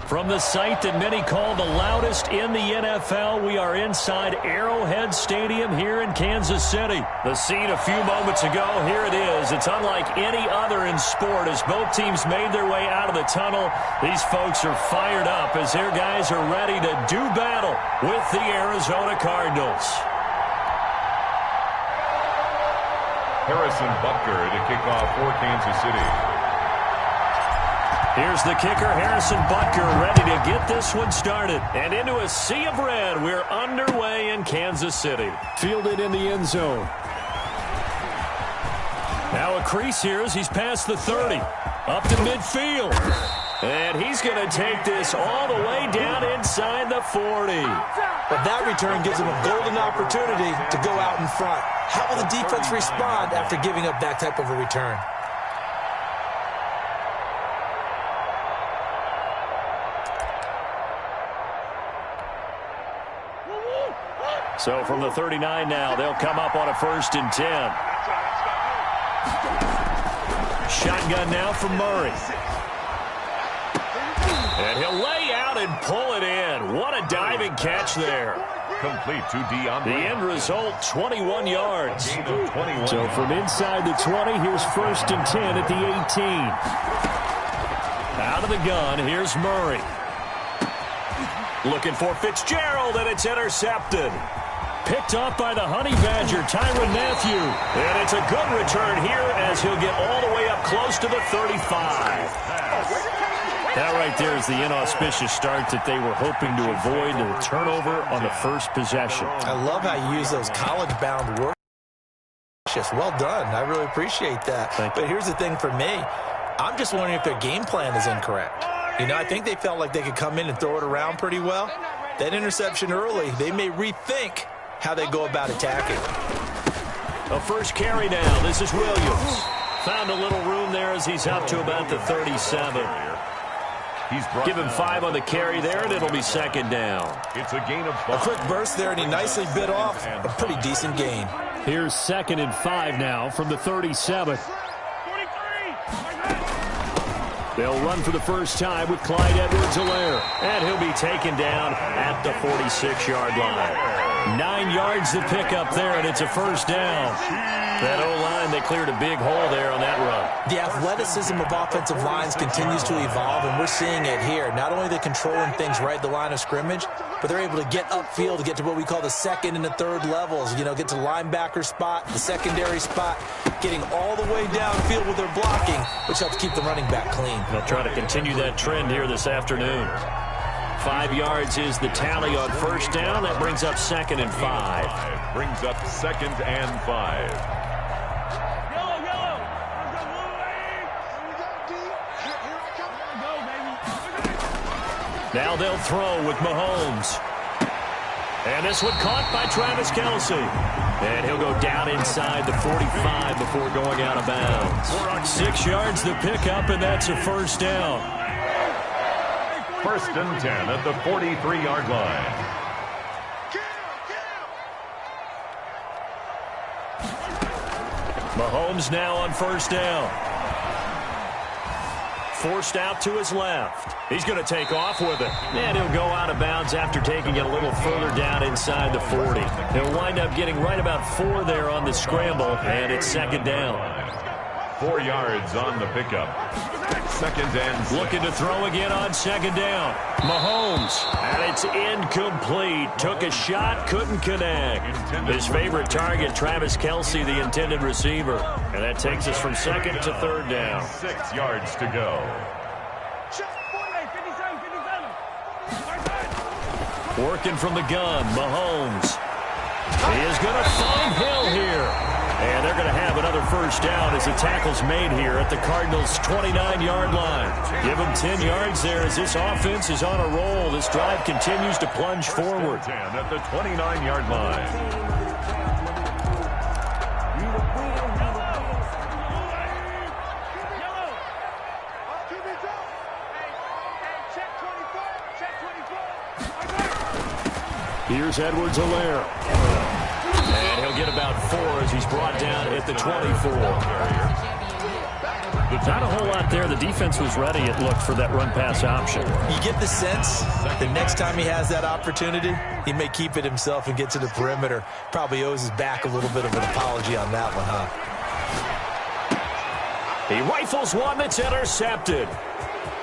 From the site that many call the loudest in the NFL, we are inside Arrowhead Stadium here in Kansas City. The scene a few moments ago, here it is. It's unlike any other in sport as both teams made their way out of the tunnel. These folks are fired up as their guys are ready to do battle with the Arizona Cardinals. Harrison Butker to kick off for Kansas City. Here's the kicker, Harrison Butker, ready to get this one started. And into a sea of red, we're underway in Kansas City. Fielded in the end zone. Now a crease here as he's past the 30. Up to midfield. And he's going to take this all the way down inside the 40. But that return gives him a golden opportunity to go out in front. How will the defense respond after giving up that type of a return? So from the 39 now, they'll come up on a 1st and 10. Shotgun now from Murray. And he'll lay out and pull it in. What a diving catch there. Complete to Dion. The end result, 21 yards. So from inside the 20, here's 1st and 10 at the 18. Out of the gun, here's Murray. Looking for Fitzgerald, and it's intercepted. Picked up by the Honey Badger, Tyrann Mathieu. And it's a good return here as he'll get all the way up close to the 35. That right there is the inauspicious start that they were hoping to avoid, the turnover on the first possession. I love how you use those college-bound words. Well done. I really appreciate that. But here's the thing for me. I'm just wondering if their game plan is incorrect. You know, I think they felt like they could come in and throw it around pretty well. That interception early, they may rethink how they go about attacking. A first carry now. This is Williams. Found a little room there as he's up to about the 37. Give him 5 on the carry there, and it'll be 2nd down. It's a gain of 5. A quick burst there, and he nicely bit off a pretty decent gain. Here's 2nd and 5 now from the 37. They'll run for the first time with Clyde Edwards-Helaire. And he'll be taken down at the 46-yard line. 9 yards to pick up there, and it's a 1st down. That O-line, they cleared a big hole there on that run. The athleticism of offensive lines continues to evolve, and we're seeing it here. Not only are they controlling things right at the line of scrimmage, but they're able to get upfield to get to what we call the 2nd and the 3rd levels. You know, get to the linebacker spot, the secondary spot, getting all the way downfield with their blocking, which helps keep the running back clean. They'll try to continue that trend here this afternoon. 5 yards is the tally on 1st down. That brings up 2nd and 5. Brings up 2nd and 5. Now they'll throw with Mahomes. And this one caught by Travis Kelce. And he'll go down inside the 45 before going out of bounds. 6 yards to pick up, and that's a 1st down. 1st and 10 at the 43-yard line. Mahomes now on 1st down. Forced out to his left. He's going to take off with it. And he'll go out of bounds after taking it a little further down inside the 40. He'll wind up getting right about 4 there on the scramble, and it's 2nd down. 4 yards on the pickup. 2nd and 6. Looking to throw again on 2nd down. Mahomes, and it's incomplete. Took a shot, couldn't connect. His favorite target, Travis Kelce, the intended receiver. And that takes us from 2nd to 3rd down. 6 yards to go. Working from the gun, Mahomes. He is going to find Hill here. And they're going to have another 1st down as the tackle's made here at the Cardinals' 29-yard line. Give them 10 yards there as this offense is on a roll. This drive continues to plunge forward. 10 at the 29-yard line. Here's Edwards-Helaire. And he'll get about 4 as he's brought down at the 24. Not a whole lot there. The defense was ready, it looked, for that run-pass option. You get the sense the next time he has that opportunity, he may keep it himself and get to the perimeter. Probably owes his back a little bit of an apology on that one, huh? He rifles one that's intercepted.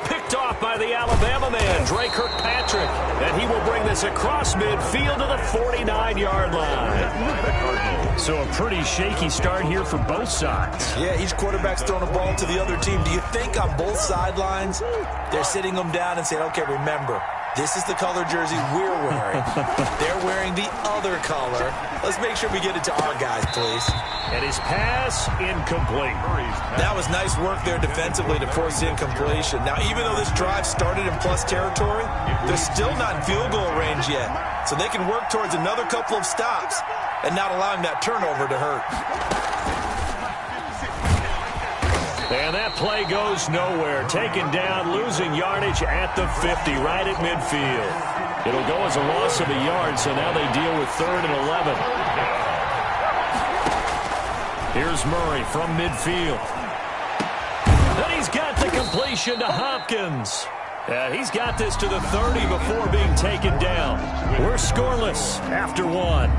Picked off by the Alabama man, Dre Kirkpatrick. And he will bring this across midfield to the 49-yard line. So a pretty shaky start here for both sides. Yeah, each quarterback's throwing a ball to the other team. Do you think on both sidelines they're sitting them down and saying, okay, remember, this is the color jersey we're wearing. They're wearing the other color. Let's make sure we get it to our guys, please. And his pass incomplete. That was nice work there defensively to force the incompletion. Now, even though this drive started in plus territory, they're still not in field goal range yet. So they can work towards another couple of stops and not allowing that turnover to hurt. And that play goes nowhere. Taken down, losing yardage at the 50, right at midfield. It'll go as a loss of a yard, so now they deal with 3rd and 11. Here's Murray from midfield. Then he's got the completion to Hopkins. He's got this to the 30 before being taken down. We're scoreless after 1.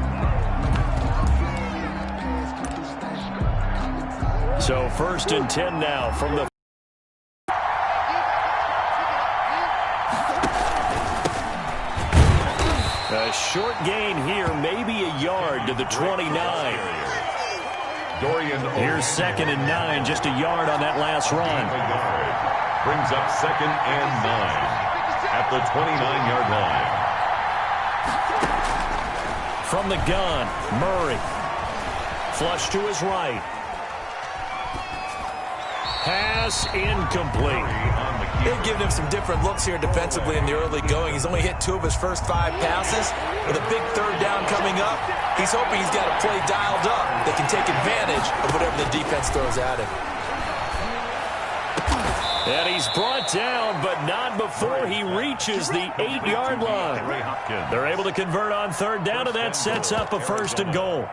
So 1st and 10 now from the... A short gain here, maybe a yard to the 29. Here's 2nd and 9, just a yard on that last run. Brings up 2nd and 9 at the 29-yard line. From the gun, Murray. Flush to his right. Pass incomplete. They've given him some different looks here defensively in the early going. He's only hit 2 of his first 5 passes. With a big 3rd down coming up, he's hoping he's got a play dialed up that can take advantage of whatever the defense throws at him. And he's brought down, but not before he reaches the 8-yard line. They're able to convert on 3rd down, and that sets up a 1st and goal.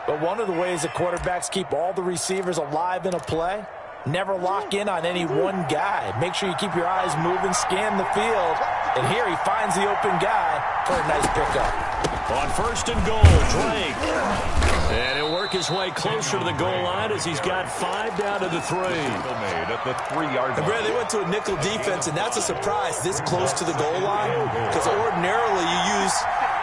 But one of the ways that quarterbacks keep all the receivers alive in a play, never lock in on any one guy. Make sure you keep your eyes moving, scan the field. And here he finds the open guy for a nice pickup. On 1st and goal, Drake. And he'll work his way closer to the goal line as he's got 5 down to the 3. At the 3-yard line. Brad, they went to a nickel defense, and that's a surprise this close to the goal line. Because ordinarily you use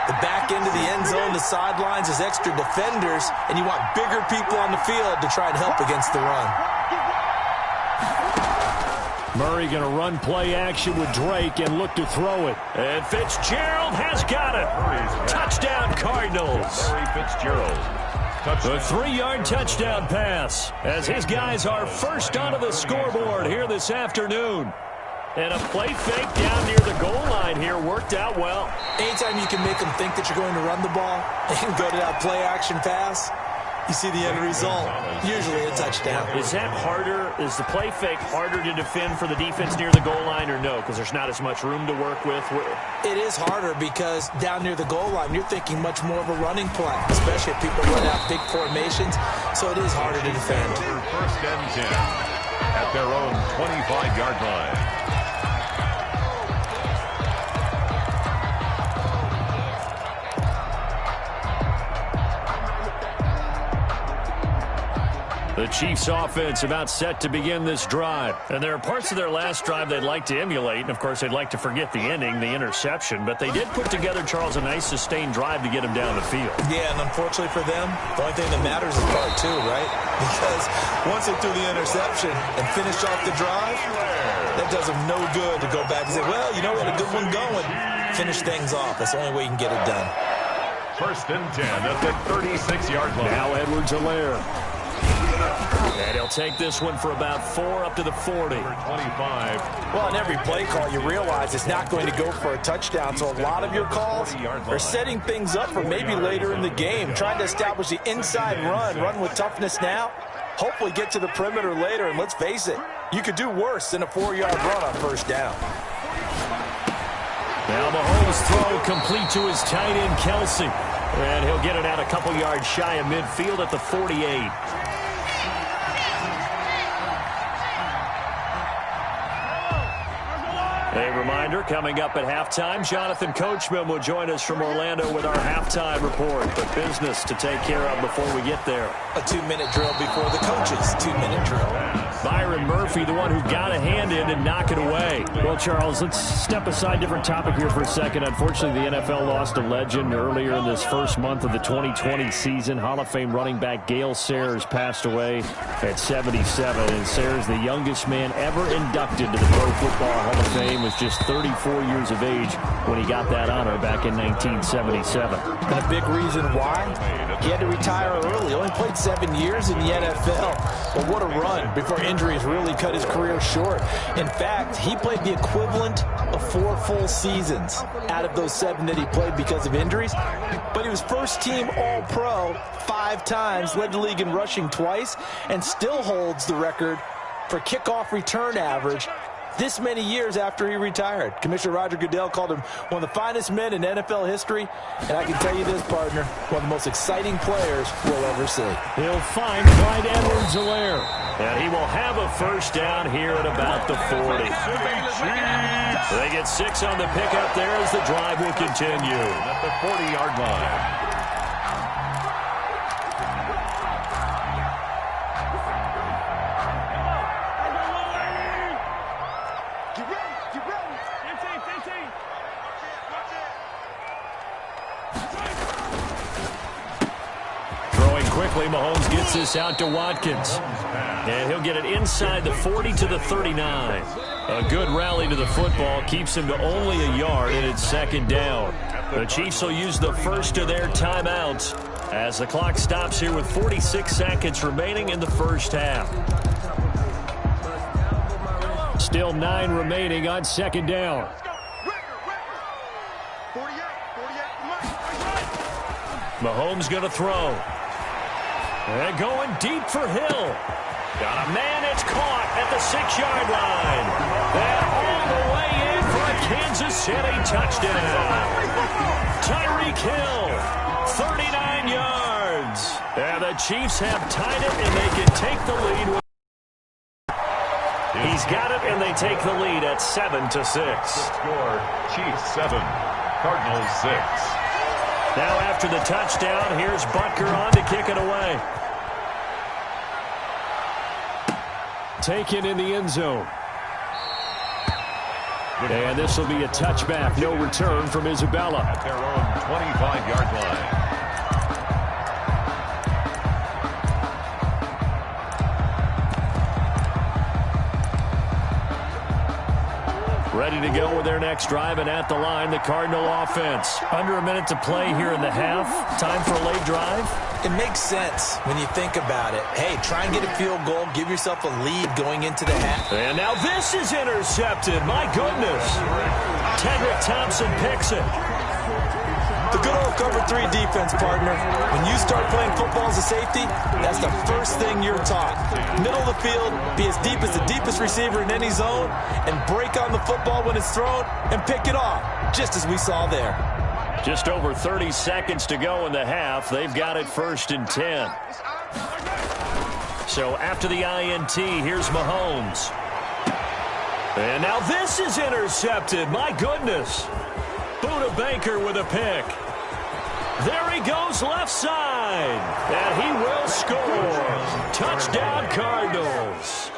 the back end of the end zone, the sidelines as extra defenders, and you want bigger people on the field to try and help against the run. Murray going to run play action with Drake and look to throw it. And Fitzgerald has got it. Touchdown, Cardinals. Larry Fitzgerald. A 3-yard touchdown pass as his guys are first onto the scoreboard here this afternoon. And a play fake down near the goal line here worked out well. Anytime you can make them think that you're going to run the ball and go to that play action pass, you see the end result, usually a touchdown. Is that harder? Is the play fake harder to defend for the defense near the goal line or no? Because there's not as much room to work with. It is harder because down near the goal line, you're thinking much more of a running play, especially if people run out big formations. So it is harder to defend. 1st and 10 at their own 25-yard line. The Chiefs offense about set to begin this drive. And there are parts of their last drive they'd like to emulate. And, of course, they'd like to forget the ending, the interception. But they did put together, Charles, a nice sustained drive to get him down the field. Yeah, and unfortunately for them, the only thing that matters is part 2, right? Because once they threw the interception and finished off the drive, that does them no good to go back and say, well, you know, we had a good one going. Finish things off. That's the only way you can get it done. 1st and 10 at the 36-yard line. Now Edwards-Helaire. And he'll take this one for about 4 up to the 40. 25. Well, in every play call, you realize it's not going to go for a touchdown. So a lot of your calls are setting things up for maybe later in the game, trying to establish the inside run with toughness now, hopefully get to the perimeter later. And let's face it, you could do worse than a 4-yard run on 1st down. Now Mahomes' throw complete to his tight end, Kelsey. And he'll get it out a couple yards shy of midfield at the 48. A reminder, coming up at halftime, Jonathan Coachman will join us from Orlando with our halftime report. But business to take care of before we get there. A 2-minute drill before the coaches' 2-minute drill. Byron Murphy, the one who got a hand in and knock it away. Well, Charles, let's step aside, different topic here for a second. Unfortunately, the NFL lost a legend earlier in this first month of the 2020 season. Hall of Fame running back Gale Sayers passed away at 77. And Sayers, the youngest man ever inducted to the Pro Football Hall of Fame, was just 34 years of age when he got that honor back in 1977. And a big reason why? He had to retire early. Only played 7 years in the NFL. But what a run before injuries really cut his career short. In fact, he played the equivalent of 4 full seasons out of those 7 that he played because of injuries. But he was first-team All-Pro 5 times, led the league in rushing twice, and still holds the record for kickoff return average this many years after he retired. Commissioner Roger Goodell called him one of the finest men in NFL history, and I can tell you this, partner, one of the most exciting players we'll ever see. He'll find Clyde Edwards-Helaire. And he will have a first down here at about the 40. They get 6 on the pickup there as the drive will continue. At the 40-yard line. Quickly, Mahomes gets this out to Watkins. And he'll get it inside the 40 to the 39. A good rally to the football keeps him to only a yard, and it's second down. The Chiefs will use the first of their timeouts as the clock stops here with 46 seconds remaining in the first half. Still 9 remaining on second down. Mahomes going to throw. And going deep for Hill. Got a man, it's caught at the 6-yard line. And all the way in for a Kansas City touchdown. Tyreek Hill, 39 yards. And the Chiefs have tied it, and they can take the lead. He's got it, and they take the lead at 7-6. Score, Chiefs 7, Cardinals 6. Now after the touchdown, here's Butker on to kick it away. Taken in the end zone. And this will be a touchback. No return from Isabella. At their own 25-yard line. Ready to go with their next drive, and at the line, the Cardinal offense. Under a minute to play here in the half. Time for a late drive. It makes sense when you think about it. Hey, try and get a field goal. Give yourself a lead going into the half. And now this is intercepted. My goodness. Tedrick Thompson picks it. The good old cover 3 defense, partner. When you start playing football as a safety, that's the first thing you're taught. Middle of the field, be as deep as the deepest receiver in any zone, and break on the football when it's thrown and pick it off, just as we saw there. Just over 30 seconds to go in the half. They've got it 1st and 10. So after the INT, here's Mahomes. And now this is intercepted. My goodness. Buda Baker with a pick. There he goes left side. And he will score. Touchdown Cardinals.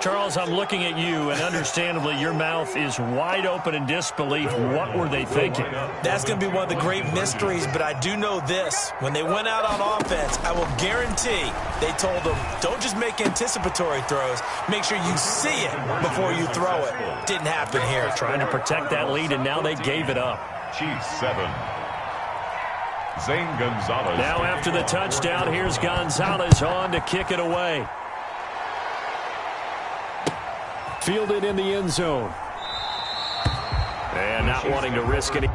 Charles, I'm looking at you, and understandably, your mouth is wide open in disbelief. What were they thinking? That's going to be one of the great mysteries, but I do know this. When they went out on offense, I will guarantee they told them, don't just make anticipatory throws. Make sure you see it before you throw it. Didn't happen here. Trying to protect that lead, and now they gave it up. Chiefs 7. Zane Gonzalez. Now after the touchdown, here's Gonzalez on to kick it away. Fielded in the end zone. And not wanting to risk any.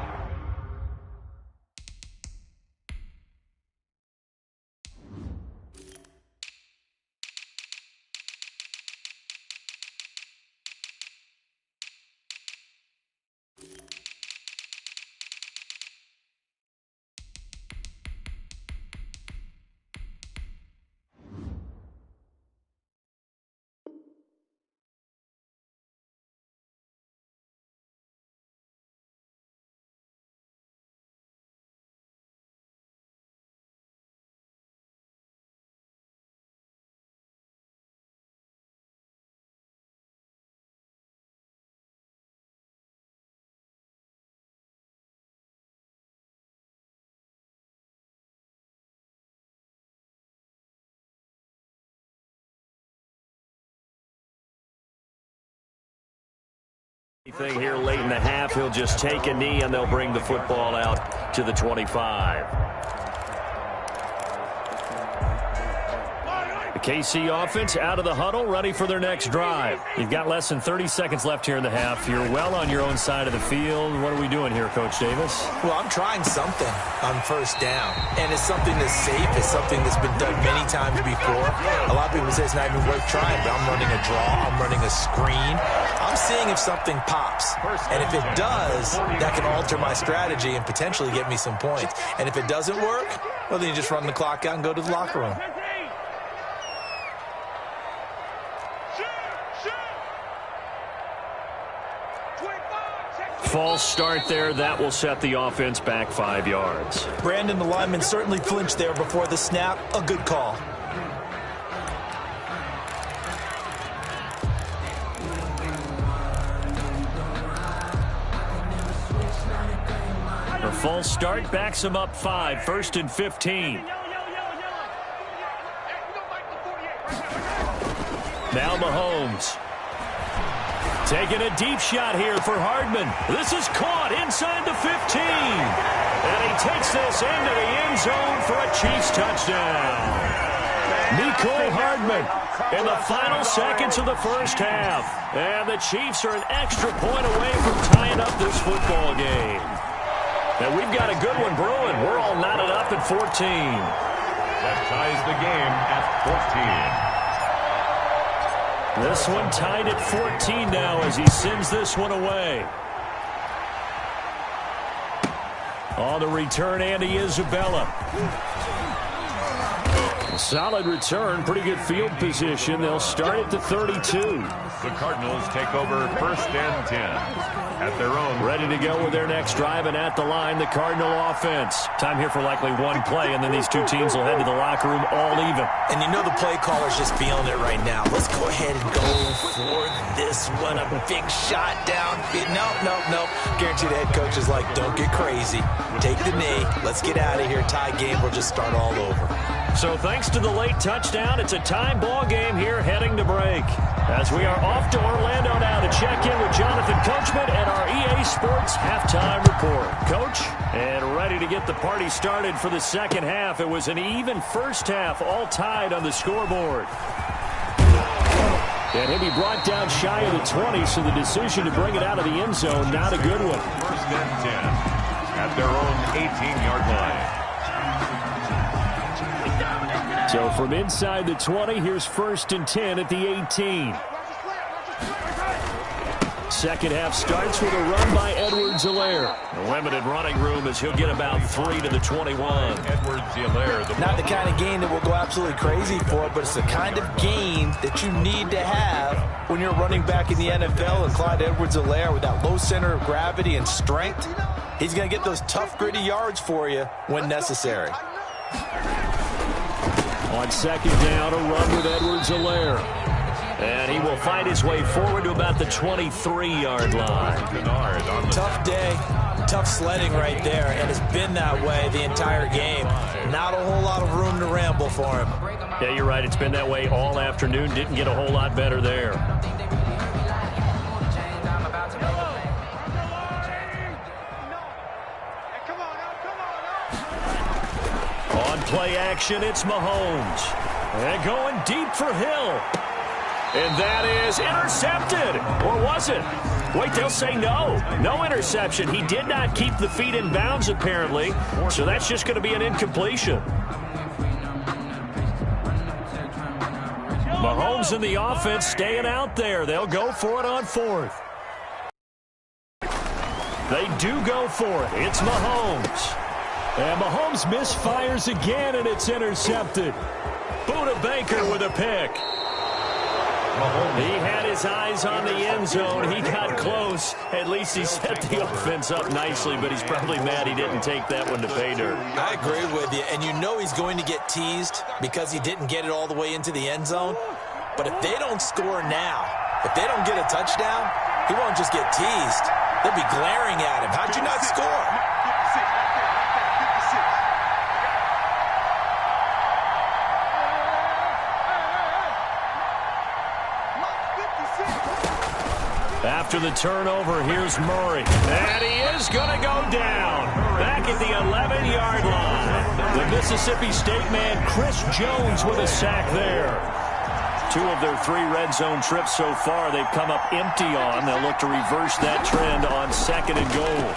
Anything here late in the half, he'll just take a knee and they'll bring the football out to the 25. The KC offense out of the huddle, ready for their next drive. You've got less than 30 seconds left here in the half. You're well on your own side of the field. What are we doing here, Coach Davis? Well, I'm trying something on first down, and it's something that's safe. It's something that's been done many times before. A lot of people say it's not even worth trying, but I'm running a draw. I'm running a screen. I'm seeing if something pops, and if it does, that can alter my strategy and potentially get me some points. And if it doesn't work, well, then you just run the clock out and go to the locker room. False start there. That will set the offense back 5 yards. Brandon, the lineman, certainly flinched there before the snap. A good call. The false start backs him up 5. 1st and 15. Now Mahomes. Taking a deep shot here for Hardman. This is caught inside the 15. And he takes this into the end zone for a Chiefs touchdown. Mecole Hardman in the final seconds of the first half. And the Chiefs are an extra point away from tying up this football game. And we've got a good one brewing. We're all knotted up at 14. That ties the game at 14. This one tied at 14 now as he sends this one away. On the return, Andy Isabella. Solid return, pretty good field position. They'll start at the 32. The Cardinals take over 1st and 10 at their own. Ready to go with their next drive, and at the line, the Cardinal offense. Time here for likely one play, and then these two teams will head to the locker room all even. And you know the play caller's just feeling it right now. Let's go ahead and go for this one. A big shot downfield. Nope. Guarantee the head coach is like, don't get crazy. Take the knee. Let's get out of here. Tie game. We'll just start all over. So thanks to the late touchdown, it's a tie ball game here heading to break. As we are off to Orlando now to check in with Jonathan Coachman and our EA Sports halftime report. Coach, and ready to get the party started for the second half. It was an even first half, all tied on the scoreboard. And he'll be brought down shy of the 20, so the decision to bring it out of the end zone, not a good one. 1st and 10 at their own 18-yard line. So from inside the 20, here's 1st and 10 at the 18. Second half starts with a run by Edwards-Helaire. Limited running room as he'll get about 3 to the 21. Edwards-Helaire. Not the kind of gain that will go absolutely crazy for, but it's the kind of gain that you need to have when you're running back in the NFL. And Clyde Edwards-Helaire, with that low center of gravity and strength, he's going to get those tough, gritty yards for you when necessary. On second down, a run with Edwards-Helaire. And he will find his way forward to about the 23-yard line. Tough day, tough sledding right there, and it's been that way the entire game. Not a whole lot of room to ramble for him. Yeah, you're right. It's been that way all afternoon. Didn't get a whole lot better there. On play action, it's Mahomes. And going deep for Hill. And that is intercepted. Or was it? Wait, they'll say no. No interception. He did not keep the feet in bounds, apparently. So that's just going to be an incompletion. Mahomes and the offense staying out there. They'll go for it on 4th. They do go for it. It's Mahomes. And Mahomes misfires again, and it's intercepted. Buda Baker with a pick. He had his eyes on the end zone. He got close. At least he set the offense up nicely, but he's probably mad he didn't take that one to pay dirt. I agree with you, and you know he's going to get teased because he didn't get it all the way into the end zone. But if they don't score now, if they don't get a touchdown, he won't just get teased. They'll be glaring at him. How'd you not score? After the turnover, here's Murray. And he is going to go down. Back at the 11-yard line. The Mississippi State man, Chris Jones, with a sack there. 2 of their 3 red zone trips so far they've come up empty on. They'll look to reverse that trend on 2nd and goal.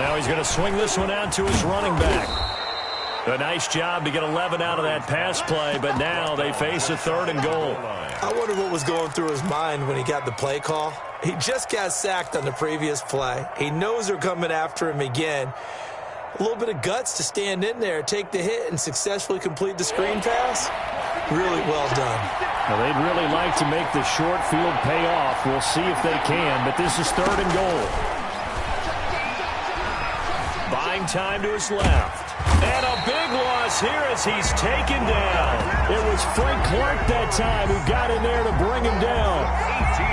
Now he's going to swing this one out to his running back. A nice job to get 11 out of that pass play, but now they face a 3rd and goal. I wonder what was going through his mind when he got the play call. He just got sacked on the previous play. He knows they're coming after him again. A little bit of guts to stand in there, take the hit, and successfully complete the screen pass. Really well done. Well, they'd really like to make the short field pay off. We'll see if they can, but this is 3rd and goal. Buying time to his left. And a big loss here as he's taken down. It was Frank Clark that time who got in there to bring him down.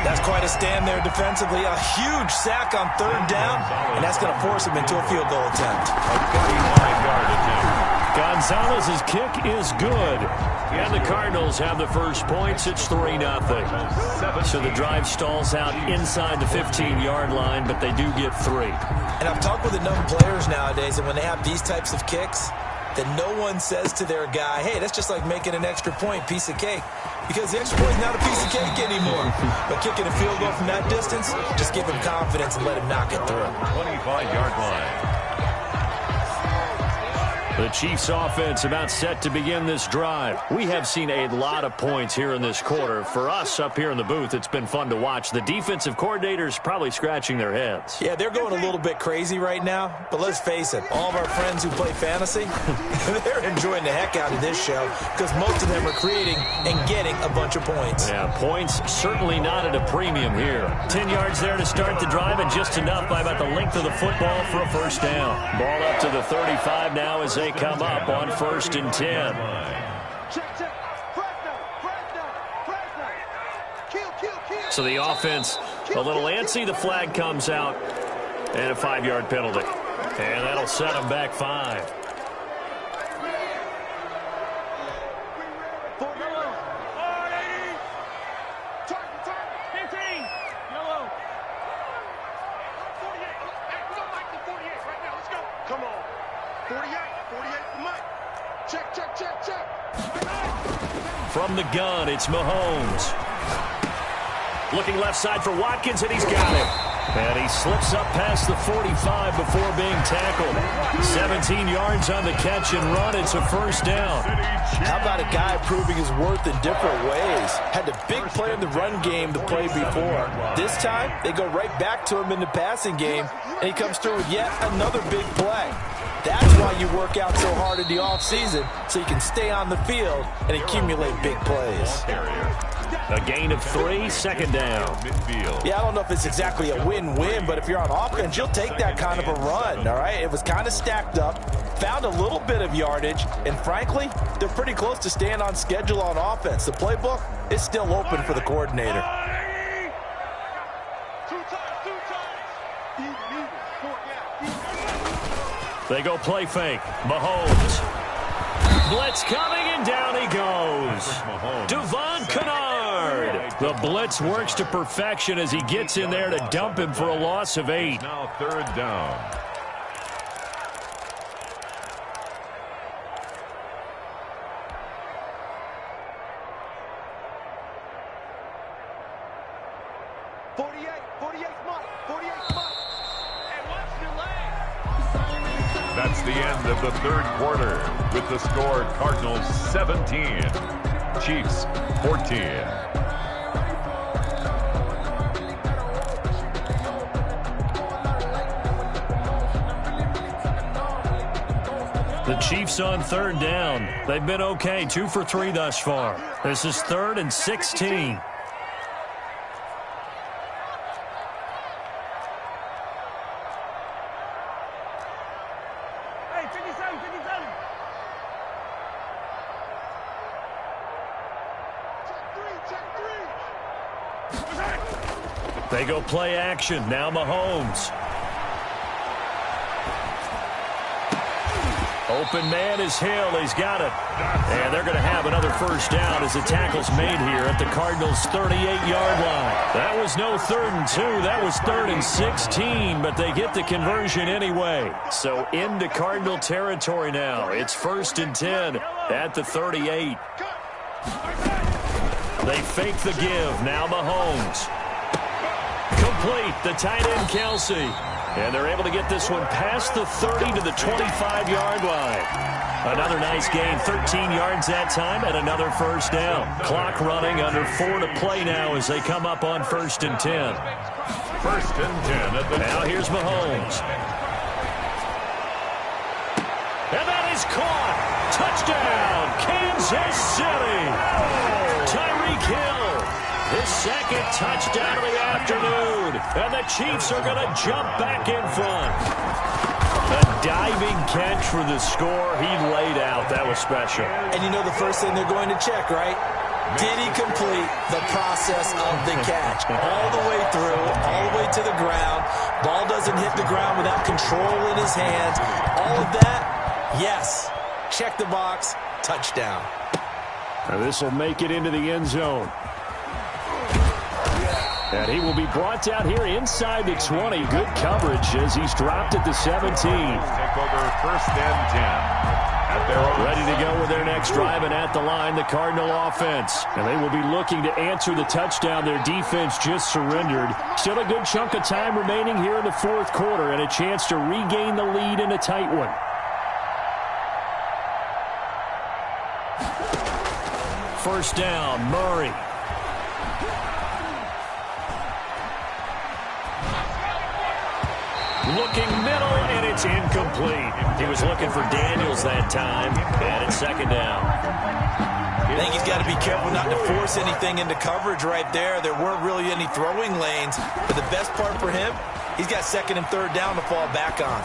That's quite a stand there defensively. A huge sack on 3rd down, and that's going to force him into a field goal attempt. A 35-yard attempt. Gonzalez's kick is good. And the Cardinals have the first points. It's 3-0. So the drive stalls out inside the 15-yard line, but they do get 3. And I've talked with enough players nowadays, and when they have these types of kicks, that no one says to their guy, hey, that's just like making an extra point, piece of cake. Because the extra point is not a piece of cake anymore. But kicking a field goal from that distance, just give him confidence and let him knock it through. 25-yard line. The Chiefs offense about set to begin this drive. We have seen a lot of points here in this quarter. For us up here in the booth, it's been fun to watch. The defensive coordinators probably scratching their heads. Yeah, they're going a little bit crazy right now. But let's face it, all of our friends who play fantasy, they're enjoying the heck out of this show because most of them are creating and getting a bunch of points. Yeah, points certainly not at a premium here. 10 yards there to start the drive and just enough by about the length of the football for a first down. Ball up to the 35 now as they come up on 1st and 10. So the offense a little antsy. The flag comes out and a 5-yard penalty. And that'll set them back 5. From the gun, it's Mahomes. Looking left side for Watkins, and he's got him. And he slips up past the 45 before being tackled. 17 yards on the catch and run. It's a first down. How about a guy proving his worth in different ways? Had the big play in the run game the play before. This time, they go right back to him in the passing game, and he comes through with yet another big play. That's why you work out so hard in the offseason, so you can stay on the field and accumulate big plays. A gain of 3, 2nd down. Yeah, I don't know if it's exactly a win-win, but if you're on offense, you'll take that kind of a run, all right? It was kind of stacked up, found a little bit of yardage, and frankly, they're pretty close to staying on schedule on offense. The playbook is still open for the coordinator. They go play fake. Mahomes. Blitz coming, and down he goes. Devon Kennard. The blitz works to perfection as he gets in there to dump him for a loss of 8. Now 3rd down. That's the end of the 3rd quarter with the score Cardinals 17, Chiefs 14. The Chiefs on 3rd down. They've been okay, 2 for 3 thus far. This is 3rd and 16. They go play action. Now Mahomes. Open man is Hill. He's got it. And they're going to have another first down as the tackle's made here at the Cardinals' 38-yard line. That was no 3rd and 2. That was 3rd and 16, but they get the conversion anyway. So into Cardinal territory now. It's 1st and 10 at the 38. They fake the give. Now Mahomes. Complete. The tight end, Kelsey. And they're able to get this one past the 30 to the 25-yard line. Another nice gain, 13 yards that time, and another first down. Clock running, under 4 to play now as they come up on 1st and 10. 1st and 10 at the... Now here's Mahomes. And that is caught. Touchdown, Kansas City. Tyreek Hill. His 2nd touchdown of the afternoon. And the Chiefs are going to jump back in front. A diving catch for the score. He laid out. That was special. And you know the first thing they're going to check, right? Did he complete the process of the catch? All the way through, all the way to the ground. Ball doesn't hit the ground without control in his hands. All of that, yes. Check the box. Touchdown. And this will make it into the end zone. And he will be brought down here inside the 20. Good coverage as he's dropped at the 17. Take over 1st and 10. Ready to go with their next drive, and at the line, the Cardinal offense. And they will be looking to answer the touchdown their defense just surrendered. Still a good chunk of time remaining here in the 4th quarter and a chance to regain the lead in a tight one. First down, Murray. Looking middle, and it's incomplete. He was looking for Daniels that time, and it's 2nd down. I think he's got to be careful not to force anything into coverage right there. There weren't really any throwing lanes, but the best part for him, he's got 2nd and 3rd down to fall back on.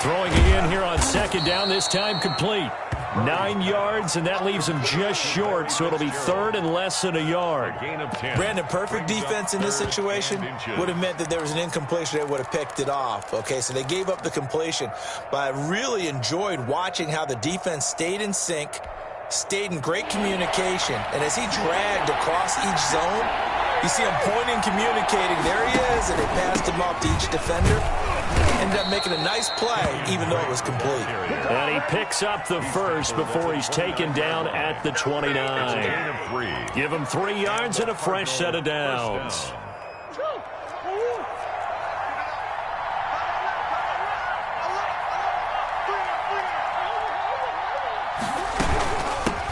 Throwing again here on 2nd down, this time complete. 9 yards, and that leaves him just short, so it'll be 3rd and less than a yard. Brandon, perfect defense in this situation would have meant that there was an incompletion. They would have picked it off. Okay, so they gave up the completion, but I really enjoyed watching how the defense stayed in sync, stayed in great communication, and as he dragged across each zone, you see him pointing, communicating. There he is, and they passed him off to each defender. Ended up making a nice play, even though it was complete. And he picks up the first before he's taken down at the 29. Give him 3 yards and a fresh set of downs.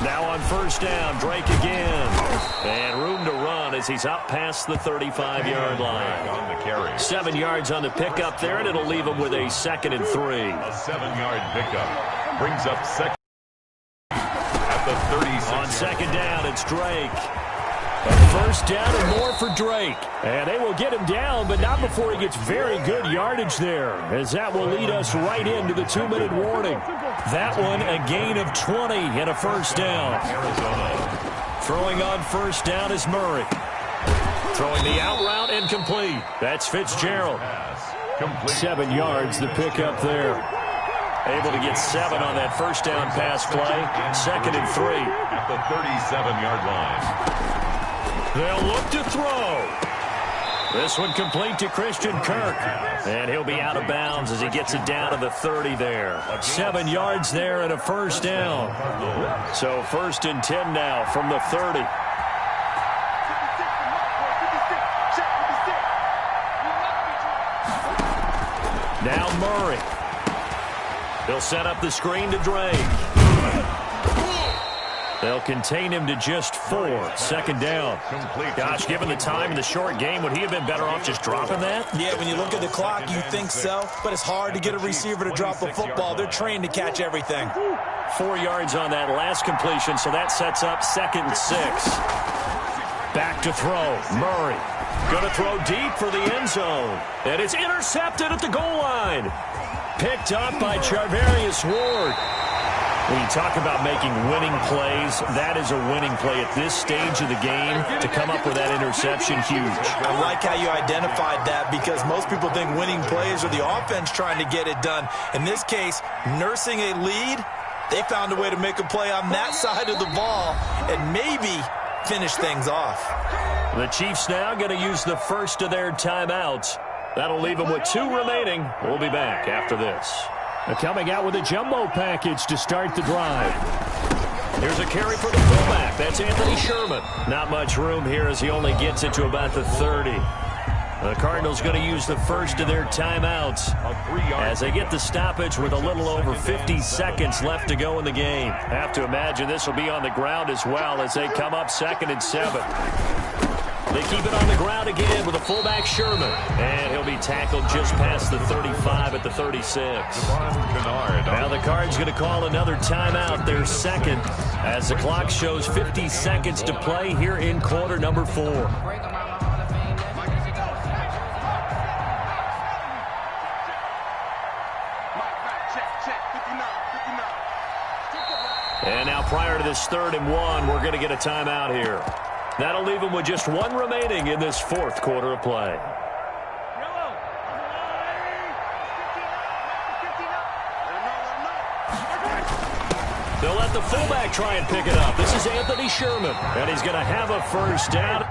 Now on first down, Drake again. And room to run as he's up past the 35-yard line. On the carry. 7 yards on the pickup there, and it'll leave him with a 2nd and 3. A 7-yard pickup brings up 2nd at the 36. On 2nd down, it's Drake. A first down and more for Drake. And they will get him down, but not before he gets very good yardage there, as that will lead us right into the 2-minute warning. That one, a gain of 20 and a first down. Arizona. Throwing on first down is Murray. Throwing the out route and complete. That's Fitzgerald. 7 yards, the pickup there. Able to get 7 on that first down pass play. 2nd and 3. At the 37-yard line. They'll look to throw. This one complete to Christian Kirk. And he'll be out of bounds as he gets it down to the 30 there. 7 yards there and a first down. So 1st and 10 now from the 30. Now Murray. They'll set up the screen to Drake. They'll contain him to just 4. 2nd down. Gosh, given the time in the short game, would he have been better off just dropping that? Yeah, when you look at the clock, you think so. But it's hard to get a receiver to drop a football. They're trained to catch everything. 4 yards on that last completion, so that sets up 2nd and 6. Back to throw. Murray. Going to throw deep for the end zone. And it's intercepted at the goal line. Picked up by Charvarius Ward. When you talk about making winning plays, that is a winning play at this stage of the game. To come up with that interception, huge. I like how you identified that, because most people think winning plays are the offense trying to get it done. In this case, nursing a lead, they found a way to make a play on that side of the ball and maybe finish things off. The Chiefs now going to use the first of their timeouts. That'll leave them with 2 remaining. We'll be back after this. Coming out with a jumbo package to start the drive. Here's a carry for the fullback. That's Anthony Sherman. Not much room here as he only gets it to about the 30. The Cardinals going to use the first of their timeouts as they get the stoppage with a little over 50 seconds left to go in the game. Have to imagine this will be on the ground as well as they come up 2nd and 7. They keep it on the ground again with a fullback Sherman. And he'll be tackled just past the 35 at the 36. Now the Cards going to call another timeout, their second, as the clock shows 50 seconds to play here in quarter number 4. And now prior to this 3rd and 1, we're going to get a timeout here. That'll leave them with just 1 remaining in this 4th quarter of play. They'll let the fullback try and pick it up. This is Anthony Sherman, and he's going to have a first down.